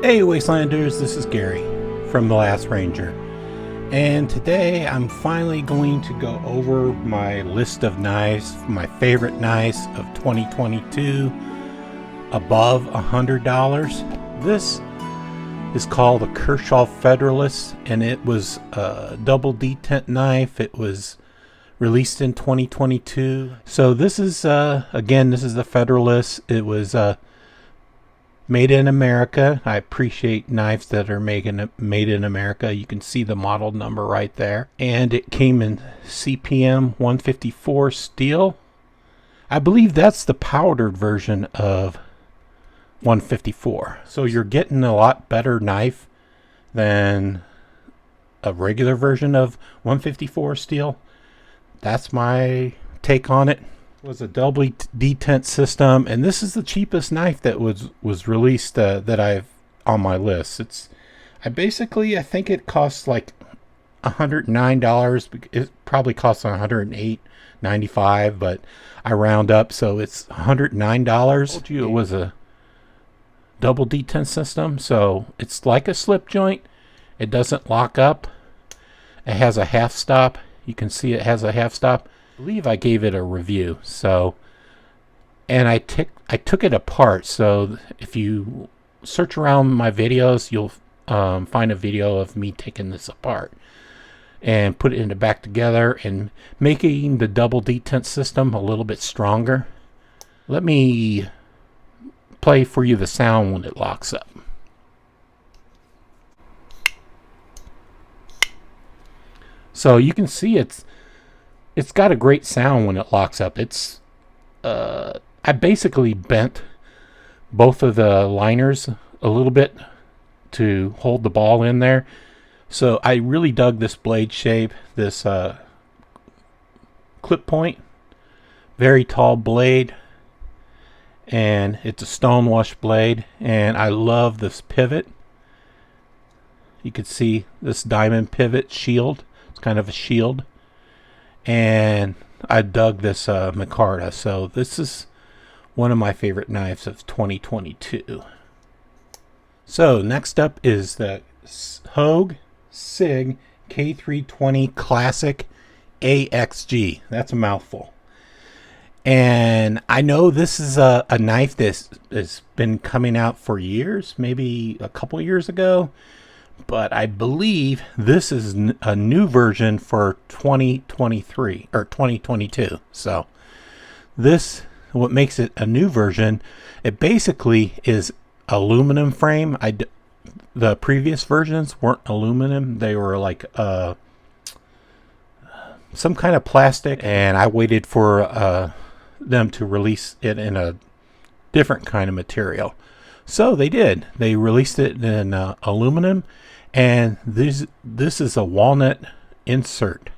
Hey Wastelanders, this is Gary from The Last Ranger, and today I'm finally going to go over my list of knives, my favorite knives of 2022 above $100. This is called the Kershaw Federalist, and it was a double detent knife. It was released in 2022. So this is again, this is the Federalist. It was made in America. I appreciate knives that are made in America. You can see the model number right there. And it came in CPM 154 steel. I believe that's the powdered version of 154. So you're getting a lot better knife than a regular version of 154 steel. That's my take on it. It was a double detent system, and this is the cheapest knife that was released that I've on my list. I think it costs like $109. It probably costs $108.95, but I round up, so it's $109. I told you it was a double detent system, so it's like a slip joint. It doesn't lock up. It has a half stop. You can see it has a half stop. I believe I gave it a review, so, and I took it apart. So if you search around my videos, you'll find a video of me taking this apart and put it back together and making the double detent system a little bit stronger. Let me play for you the sound when it locks up. So you can see it's got a great sound when it locks up. I basically bent both of the liners a little bit to hold the ball in there. So I really dug this blade shape, this clip point, very tall blade, and it's a stonewash blade, and I love this pivot. You can see this diamond pivot shield. It's kind of a shield. And I dug this Micarta. So this is one of my favorite knives of 2022. So next up is the Hogue Sig K320 Classic AXG. That's a mouthful. And I know this is a knife that has been coming out for years, maybe a couple years ago. But I believe this is a new version for 2023 or 2022. So this, what makes it a new version, it basically is aluminum frame. The previous versions weren't aluminum. They were like some kind of plastic, and I waited for them to release it in a different kind of material. So they did. They released it in aluminum. And this is a walnut insert.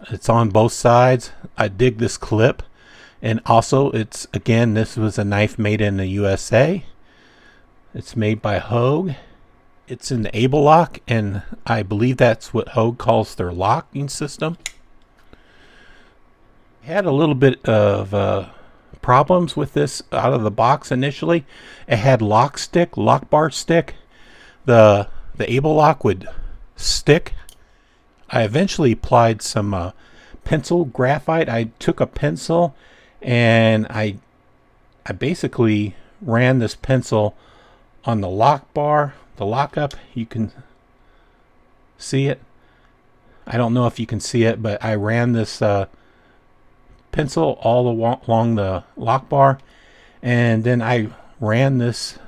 It's on both sides. I dig this clip. And also, this was a knife made in the USA. It's made by Hogue. It's in the Able lock, and I believe that's what Hogue calls their locking system. I had a little bit of problems with this out of the box initially. It had lock bar stick. The Able lock would stick. I eventually applied some pencil graphite. I took a pencil and I basically ran this pencil on the lock bar, the lockup. You can see it. I don't know if you can see it, but I ran this pencil all along the lock bar, and then I ran this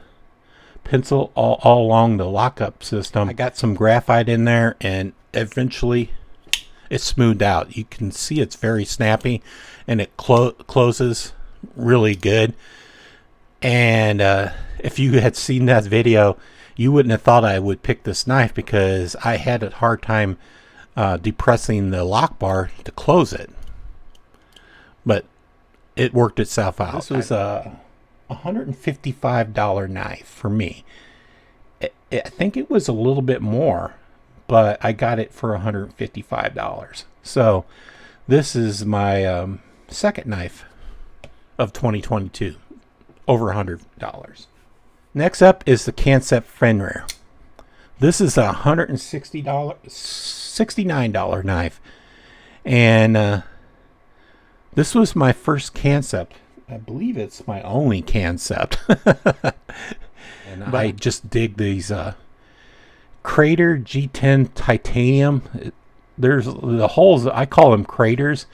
pencil all along the lockup system. I got some graphite in there, and eventually it smoothed out. You can see it's very snappy, and it closes really good. And if you had seen that video, you wouldn't have thought I would pick this knife, because I had a hard time depressing the lock bar to close it, but it worked itself out. This was a $155 knife for me. I think it was a little bit more, but I got it for $155. So this is my second knife of 2022, over $100. Next up is the Kansept Fenrir. This is a $69 knife, and this was my first Kansept. I believe it's my only Kansept. And I just dig these Crater G10 titanium. There's the holes, I call them craters.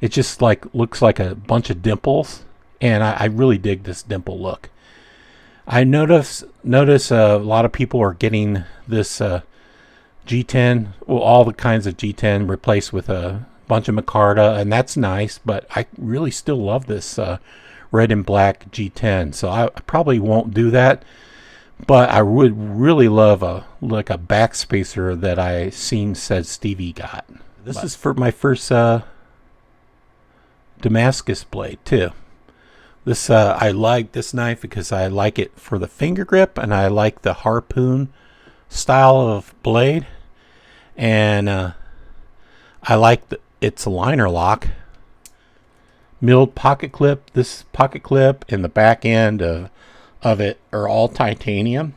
It just like looks like a bunch of dimples, and I really dig this dimple look. I notice a lot of people are getting this G10, well, all the kinds of G10 replaced with a bunch of Micarta, and that's nice, but I really still love this red and black G10, so I probably won't do that. But I would really love a backspacer that I seen said Stevie got. This is for my first Damascus blade too. This I like this knife because I like it for the finger grip, and I like the harpoon style of blade, and I like its liner lock, milled pocket clip. This pocket clip and the back end of it are all titanium,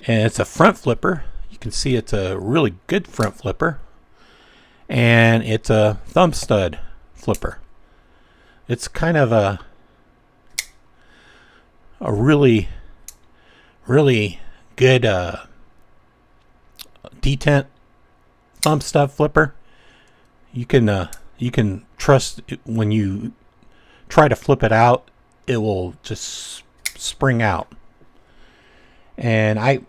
and it's a front flipper. You can see it's a really good front flipper, and it's a thumb stud flipper. It's kind of a really good detent thumb stud flipper. You can trust it when you try to flip it out, it will just spring out. And I'm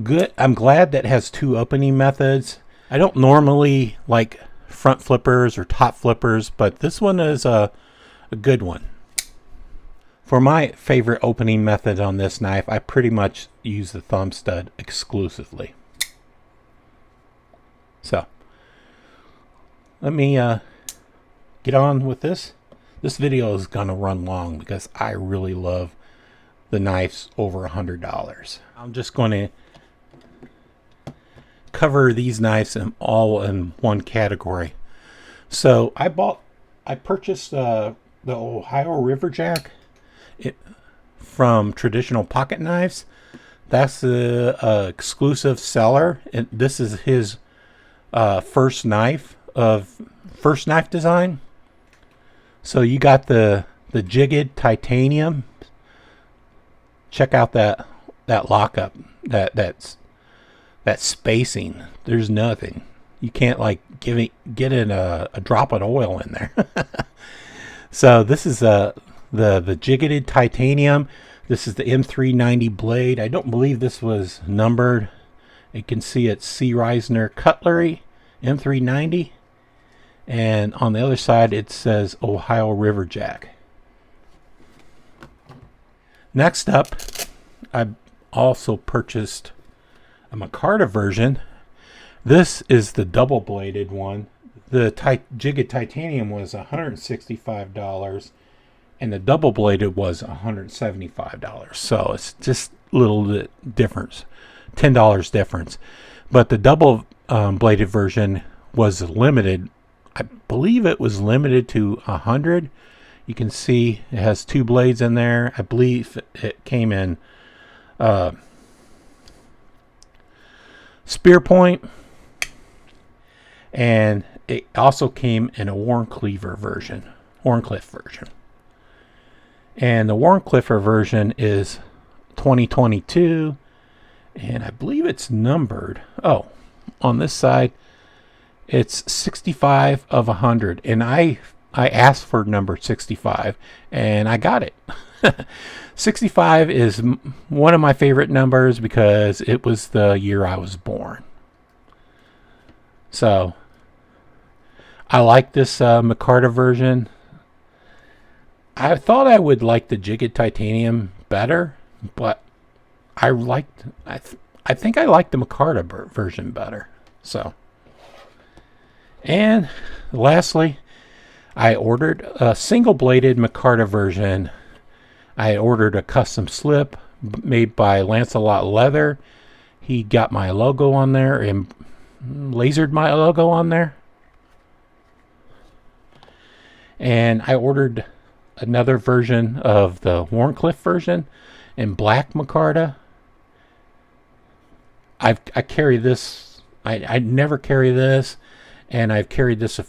glad that it has two opening methods. I don't normally like front flippers or top flippers, but this one is a good one. For my favorite opening method on this knife, I pretty much use the thumb stud exclusively. So let me get on with this. This video is gonna run long because I really love the knives over $100. I'm just going to cover these knives all in one category. So I purchased the Ohio Riverjack from Traditional Pocket Knives. That's the exclusive seller, and this is his first knife design. So you got the Jered titanium. Check out that lockup, that spacing. There's nothing. You can't like get in a drop of oil in there. So this is the Jered titanium. This is the M390 blade. I don't believe this was numbered. You can see it's C. Reisner Cutlery M390, and on the other side it says Ohio Riverjack. Next up, I also purchased a Micarta version. This is the double bladed one. The Jered titanium was $165, and the double bladed was $175. So it's just a little bit difference, $10 difference. But the double bladed version was limited. I believe it was limited to 100. You can see it has two blades in there. I believe it came in spear point, and it also came in a Wharncliffe version. And the Wharncliffe version is 2022, and I believe it's numbered. Oh, on this side it's 65 of 100, and I asked for number 65 and I got it. 65 is one of my favorite numbers because it was the year I was born. So I like this Micarta version. I thought I would like the Jered titanium better, but I think I like the Micarta version better. So, and lastly, I ordered a single-bladed Micarta version. I ordered a custom slip made by Lancelot Leather. He got my logo on there and lasered my logo on there. And I ordered another version of the Wharncliffe version in black micarta. I carry this. I never carry this, and I've carried this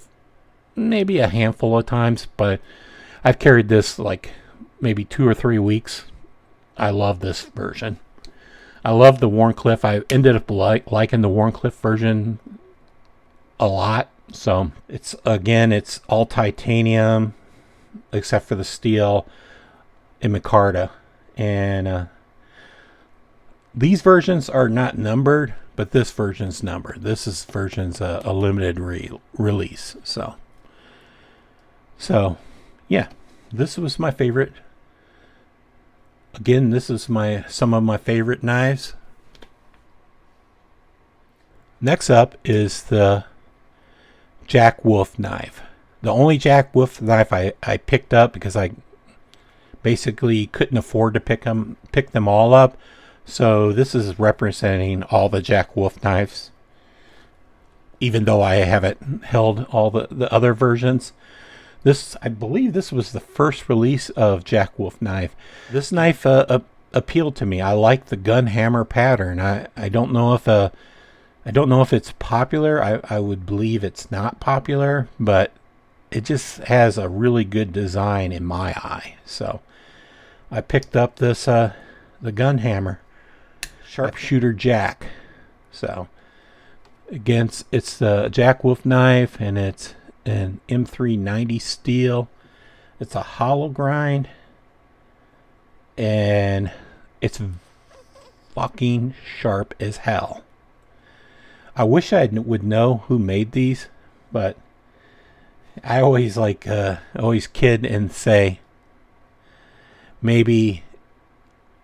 maybe a handful of times, but I've carried this like maybe 2 or 3 weeks. I love this version. I love the Wharncliffe. I ended up liking the Wharncliffe version a lot. So it's all titanium except for the steel in micarta, and these versions are not numbered, but this version's numbered. This version's a limited release. So yeah, this was my favorite. Again, this is some of my favorite knives. Next up is the Jack Wolf knife. The only Jack Wolf knife I picked up because I basically couldn't afford to pick them all up. So this is representing all the Jack Wolf knives, even though I haven't held all the other versions. I believe this was the first release of Jack Wolf knife. This knife appealed to me. I like the gun hammer pattern. I don't know if it's popular. I would believe it's not popular, but it just has a really good design in my eye. So I picked up this the gun hammer Sharpshooter Jack. So again, it's the Jack Wolf knife, and it's an M390 steel. It's a hollow grind, and it's fucking sharp as hell. I wish I would know who made these, but I always always kid and say maybe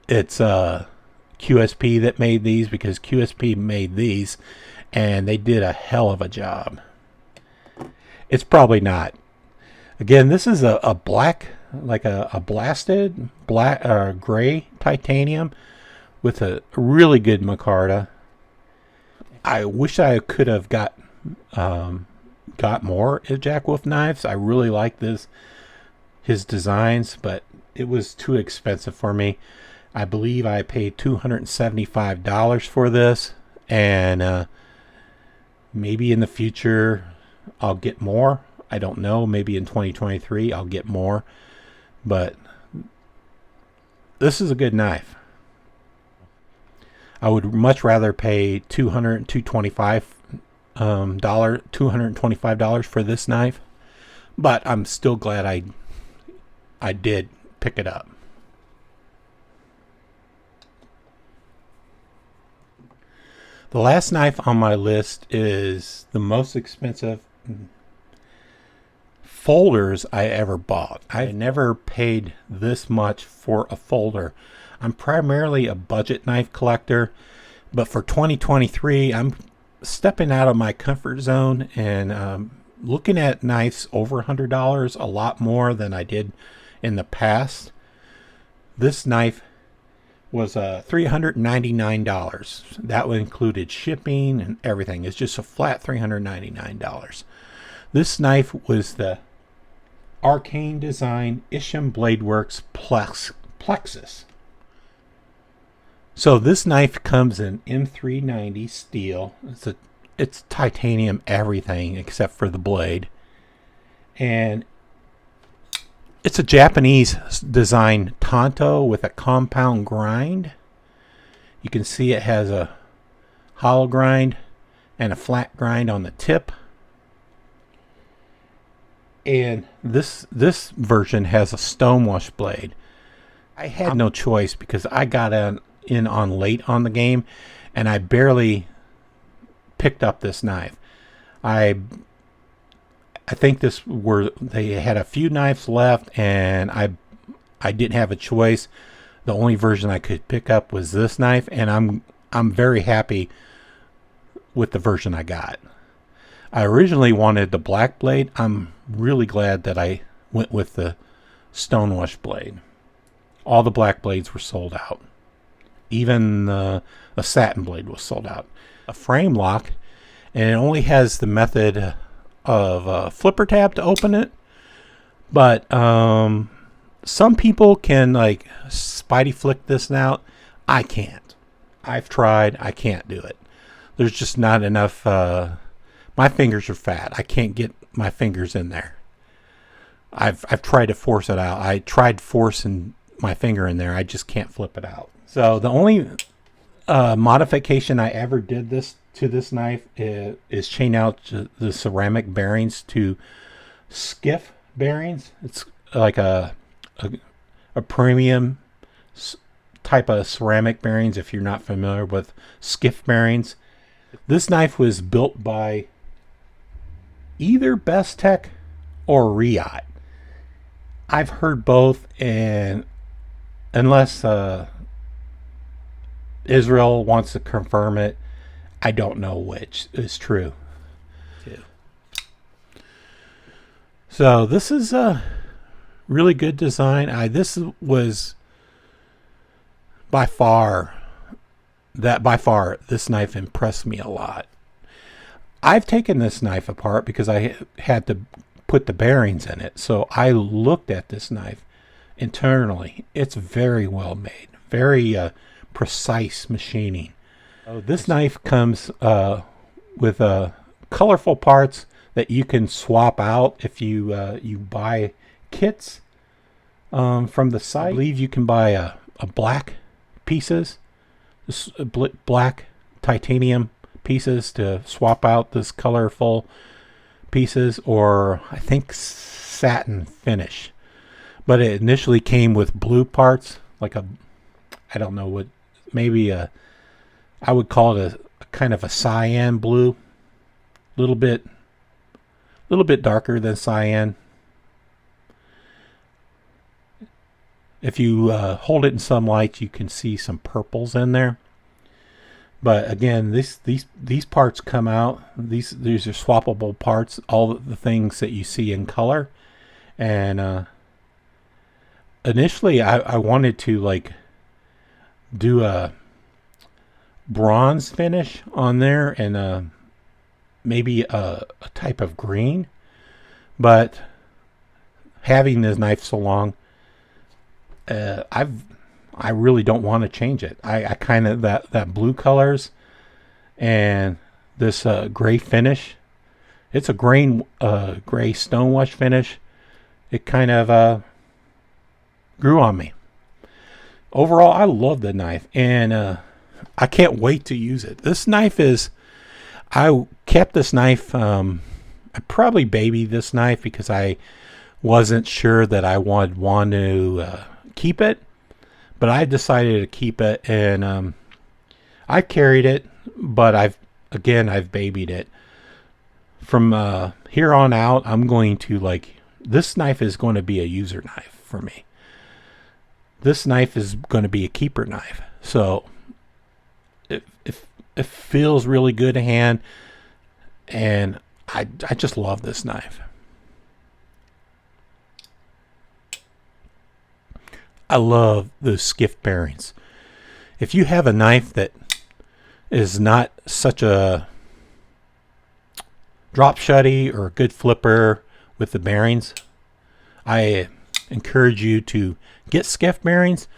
it's QSP that made these, because QSP made these and they did a hell of a job. It's probably not. Again, this is a black, like a blasted black gray titanium with a really good micarta. I wish I could have got more Jack Wolf knives. I really like his designs, but it was too expensive for me. I believe I paid $275 for this, and maybe in the future I'll get more. I don't know. Maybe in 2023 I'll get more, but this is a good knife. I would much rather pay $225 for this knife, but I'm still glad I did pick it up. The last knife on my list is the most expensive folders I ever bought. I never paid this much for a folder. I'm primarily a budget knife collector, but for 2023, I'm stepping out of my comfort zone and looking at knives over $100, a lot more than I did in the past. This knife was $399. That included shipping and everything. It's just a flat $399. This knife was the Arcane Design Isham Bladeworks Plexus. So this knife comes in M390 steel. It's titanium everything except for the blade, and it's a Japanese design tanto with a compound grind. You can see it has a hollow grind and a flat grind on the tip. And this version has a stonewash blade. I had no choice because I got in on late on the game, and I barely picked up this knife. I think they had a few knives left, and I didn't have a choice. The only version I could pick up was this knife, and I'm very happy with the version I got. I originally wanted the black blade. I'm really glad that I went with the stonewash blade. All the black blades were sold out. Even a satin blade was sold out. A frame lock, and it only has the method of a flipper tab to open it. But some people can like spidey flick this out. I can't. I've tried. I can't do it. There's just not enough. My fingers are fat. I can't get my fingers in there. I've tried to force it out. I tried forcing my finger in there. I just can't flip it out. So the only modification I ever did to this knife is chain out the ceramic bearings to skiff bearings. It's like a premium type of ceramic bearings if you're not familiar with skiff bearings. This knife was built by either Bestech or Riot. I've heard both, and unless Israel wants to confirm it, I don't know which is true. So this is a really good design. This was by far, this knife impressed me a lot. I've taken this knife apart because I had to put the bearings in it. So I looked at this knife internally. It's very well made, very precise machining. This knife comes with colorful parts that you can swap out if you buy kits from the site. I believe you can buy a black pieces, black titanium pieces to swap out this colorful pieces, or I think satin finish. But it initially came with blue parts, like I don't know what, maybe I would call it a kind of a cyan blue, little bit darker than cyan. If you hold it in some light, you can see some purples in there. But again, these parts come out. These are swappable parts. All the things that you see in color. And initially, I wanted to like do a bronze finish on there and maybe a type of green. But having this knife so long, I really don't want to change it. I kind of that blue colors and this gray finish. It's a gray stonewash finish. It kind of grew on me. Overall, I love the knife, and I can't wait to use it. This knife I kept this knife. I probably babied this knife because I wasn't sure that I would want to keep it. But I decided to keep it, and I carried it, but I've babied it. From here on out, I'm going to this knife is going to be a user knife for me. This knife is going to be a keeper knife. So it feels really good to hand, and I just love this knife. I love those skiff bearings. If you have a knife that is not such a drop shutty or a good flipper with the bearings, I encourage you to get skiff bearings.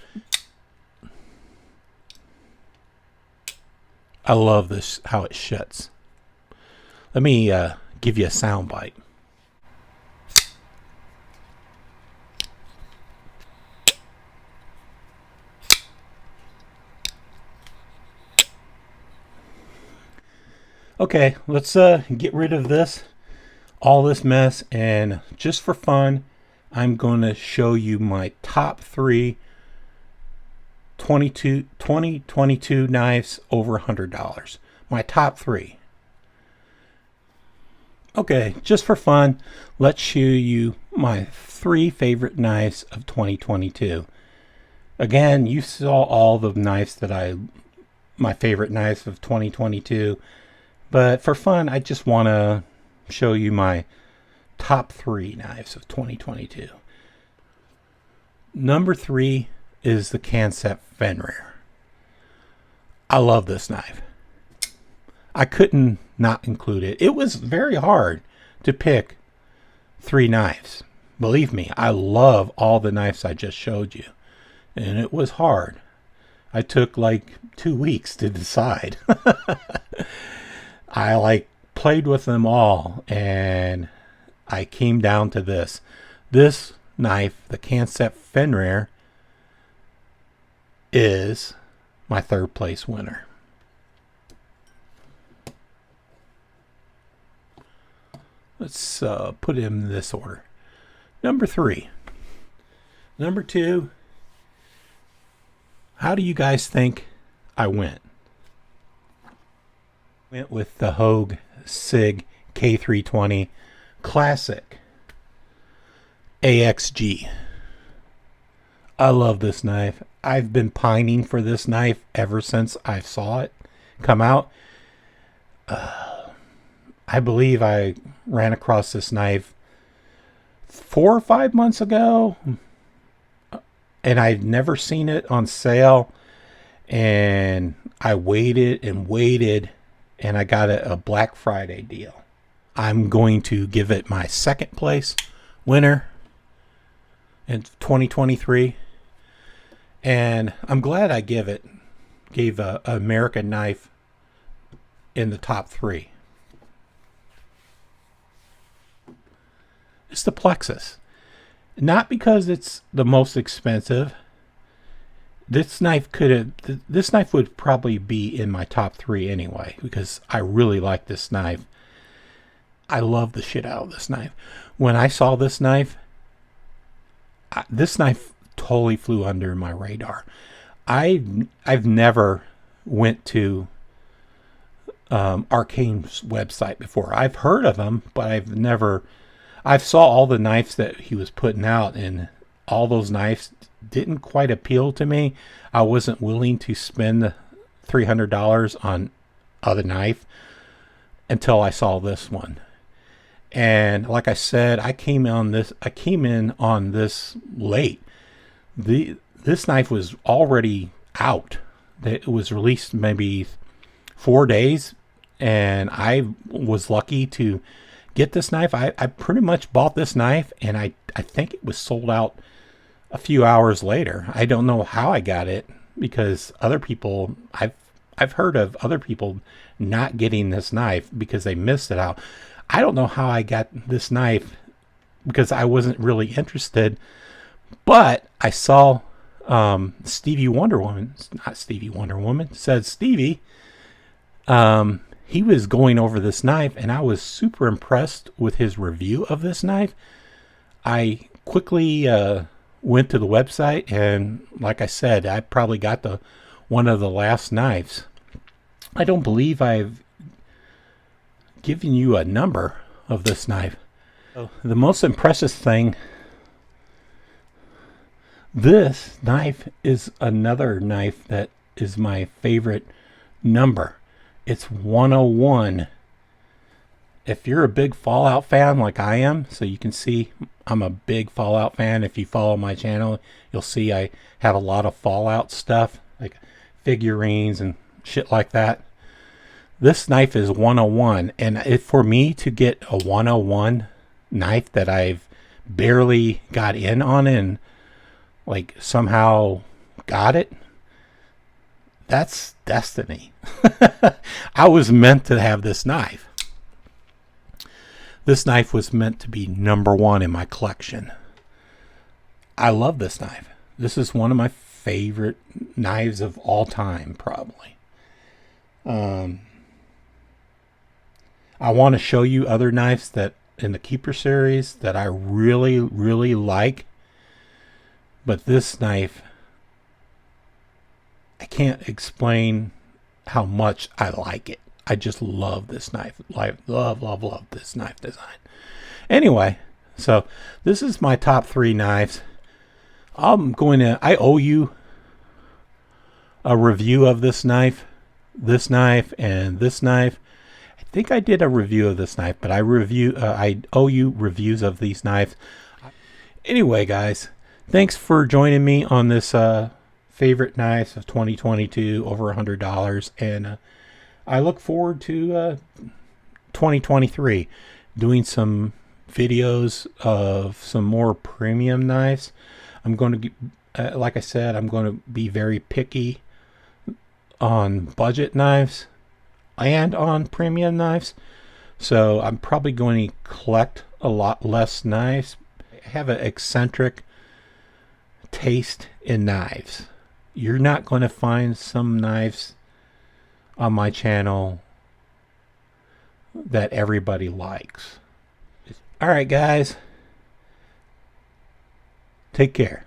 I love this, how it shuts. Let me give you a sound bite. Okay, let's get rid of all this mess, and just for fun, I'm going to show you my top 3 2022 knives over $100. My top 3. Okay, just for fun, let's show you my 3 favorite knives of 2022. Again, you saw all the knives that my favorite knives of 2022. But for fun, I just want to show you my top 3 knives of 2022. Number 3 is the Kansept Fenrir. I love this knife. I couldn't not include it. It was very hard to pick 3 knives Believe me, I love all the knives I just showed you. And it was hard. I took like 2 weeks to decide. I like played with them all, and I came down to this. This knife, the Kansept Fenrir, is my third place winner. Let's put it in this order. Number 3. Number 2. How do you guys think I went? Went with the Hogue Sig K320 Classic AXG. I love this knife. I've been pining for this knife ever since I saw it come out. I believe I ran across this knife 4 or 5 months ago, and I'd never seen it on sale, and I waited and waited, and I got a Black Friday deal. I'm going to give it my second place winner in 2023, and I'm glad I gave a American knife in the top 3. It's the Plexus. Not because it's the most expensive. This knife would probably be in my top 3 anyway, because I really like this knife. I love the shit out of this knife. When I saw this knife totally flew under my radar. I've never went to Arcane's website before. I've heard of them, but I saw all the knives that he was putting out, and all those knives didn't quite appeal to me. I wasn't willing to spend the $300 on other knife until I saw this one. And like I said, I came in on this late. This knife was already out. It was released maybe 4 days, and I was lucky to get this knife. I pretty much bought this knife, and I think it was sold out a few hours later. I don't know how I got it, because other people, I've heard of other people not getting this knife because they missed it out. I don't know how I got this knife, because I wasn't really interested, but I saw Stevie Wonder Woman, not Stevie Wonder Woman, said Stevie, he was going over this knife, and I was super impressed with his review of this knife. I quickly went to the website, and like I said, I probably got one of the last knives. I don't believe I've given you a number of this knife. The most impressive thing, this knife is another knife that is my favorite number. It's 101. If you're a big Fallout fan like I am, so you can see I'm a big Fallout fan. If you follow my channel, you'll see I have a lot of Fallout stuff, like figurines and shit like that. This knife is 101, and for me to get a 101 knife that I've barely got in on and like somehow got it, that's destiny. I was meant to have this knife. This knife was meant to be number 1 in my collection. I love this knife. This is one of my favorite knives of all time, probably. I want to show you other knives that in the Keeper series that I really, really like. But this knife, I can't explain how much I like it. I just love this knife. Love this knife design. Anyway, so this is my top 3 knives. I owe you a review of this knife, and this knife. I think I did a review of this knife, but I owe you reviews of these knives. Anyway, guys, thanks for joining me on this favorite knives of 2022, over $100, and I look forward to 2023 doing some videos of some more premium knives. I'm going to, like I said, I'm going to be very picky on budget knives and on premium knives. So I'm probably going to collect a lot less knives. I have an eccentric taste in knives. You're not going to find some knives on my channel that everybody likes. Alright guys, take care.